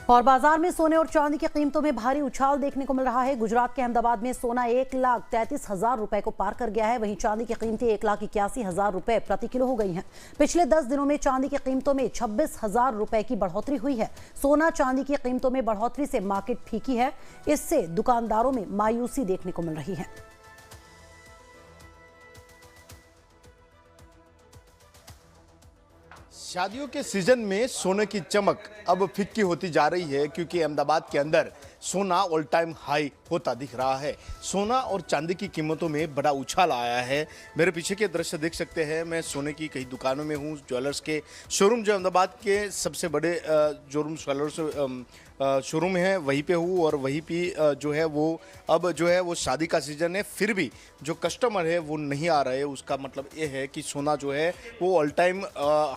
और बाजार में सोने और चांदी की कीमतों में भारी उछाल देखने को मिल रहा है। गुजरात के अहमदाबाद में सोना 1,33,000 रुपए को पार कर गया है। वहीं चांदी की कीमतें 1,81,000 रुपए प्रति किलो हो गई हैं। पिछले 10 दिनों में चांदी की कीमतों में 26,000 रुपए की बढ़ोतरी हुई है। सोना चांदी की कीमतों में बढ़ोतरी से मार्केट फीकी है। इससे दुकानदारों में मायूसी देखने को मिल रही है। शादियों के सीजन में सोने की चमक अब फिक्की होती जा रही है, क्योंकि अहमदाबाद के अंदर सोना ऑल टाइम हाई होता दिख रहा है। सोना और चांदी की कीमतों में बड़ा उछाल आया है। मेरे पीछे के दृश्य देख सकते हैं। मैं सोने की कई दुकानों में हूँ। ज्वेलर्स के शोरूम जो अहमदाबाद के सबसे बड़े ज्वेलर्स शोरूम है, वहीं पे हूँ। और वहीं पे जो है वो अब जो है वो शादी का सीजन है, फिर भी जो कस्टमर है वो नहीं आ रहे। उसका मतलब ये है कि सोना जो है वो ऑल टाइम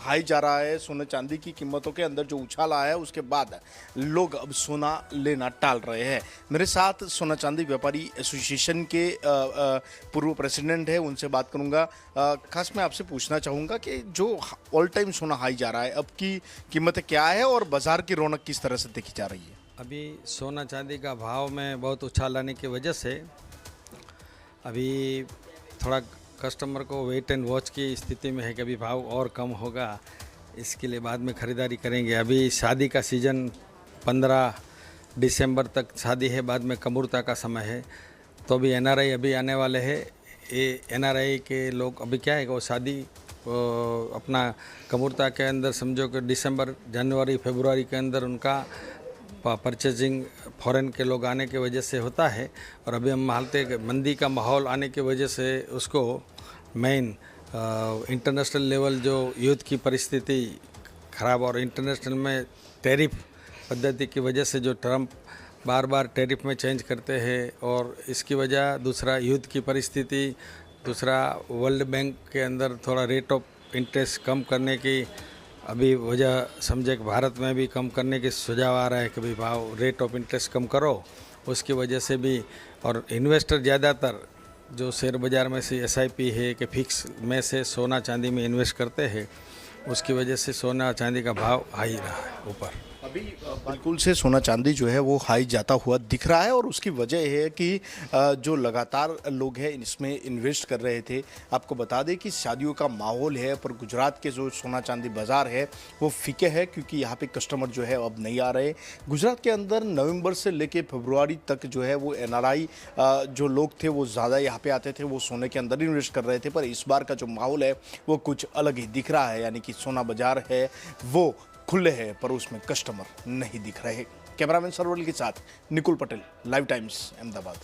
हाई जा रहा है। सोने चांदी की कीमतों के अंदर जो उछाल आया है, उसके बाद लोग अब सोना लेना टाल रहे हैं। मेरे साथ सोना चांदी व्यापारी एसोसिएशन के पूर्व प्रेसिडेंट है, उनसे बात करूंगा। खास मैं आपसे पूछना चाहूँगा कि जो ऑल टाइम सोना हाई जा रहा है, अब की कीमतें क्या है और बाजार की रौनक किस तरह से देखी जा रही है? अभी सोना चांदी का भाव में बहुत उछाल आने की वजह से अभी थोड़ा कस्टमर को वेट एंड वॉच की स्थिति में है कि अभी भाव और कम होगा, इसके लिए बाद में ख़रीदारी करेंगे। अभी शादी का सीज़न 15 दिसंबर तक शादी है, बाद में कमूरता का समय है। तो अभी एनआरआई अभी आने वाले हैं। ये एनआरआई के लोग अभी क्या है कि वो शादी अपना कमूरता के अंदर समझो कि दिसंबर जनवरी फरवरी के अंदर उनका परचेजिंग फॉरेन के लोग आने की वजह से होता है। और अभी हम हालते मंदी का माहौल आने की वजह से उसको मेन इंटरनेशनल लेवल जो युद्ध की परिस्थिति ख़राब और इंटरनेशनल में टैरिफ पद्धति की वजह से जो ट्रंप बार बार टैरिफ में चेंज करते हैं, और इसकी वजह दूसरा युद्ध की परिस्थिति, दूसरा वर्ल्ड बैंक के अंदर थोड़ा रेट ऑफ इंटरेस्ट कम करने की अभी वजह समझे कि भारत में भी कम करने की सुझाव आ रहा है कि भाई भाव रेट ऑफ इंटरेस्ट कम करो। उसकी वजह से भी, और इन्वेस्टर ज़्यादातर जो शेयर बाज़ार में से एसआईपी है कि फिक्स में से सोना चांदी में इन्वेस्ट करते हैं, उसकी वजह से सोना चांदी का भाव हाई रहा है ऊपर। अभी बिल्कुल से सोना चांदी जो है वो हाई जाता हुआ दिख रहा है, और उसकी वजह है कि जो लगातार लोग हैं इसमें इन्वेस्ट कर रहे थे। आपको बता दें कि शादियों का माहौल है, पर गुजरात के जो सोना चांदी बाज़ार है वो फीके है, क्योंकि यहाँ पे कस्टमर जो है अब नहीं आ रहे। गुजरात के अंदर नवंबर से लेके फरवरी तक जो है वो एनआरआई जो लोग थे वो ज़्यादा यहाँ पे आते थे, वो सोने के अंदर इन्वेस्ट कर रहे थे। पर इस बार का जो माहौल है वो कुछ अलग ही दिख रहा है, यानी कि सोना बाज़ार है वो खुले हैं, पर उसमें कस्टमर नहीं दिख रहे। कैमरामैन सरवल के साथ निकुल पटेल, लाइव टाइम्स, अहमदाबाद।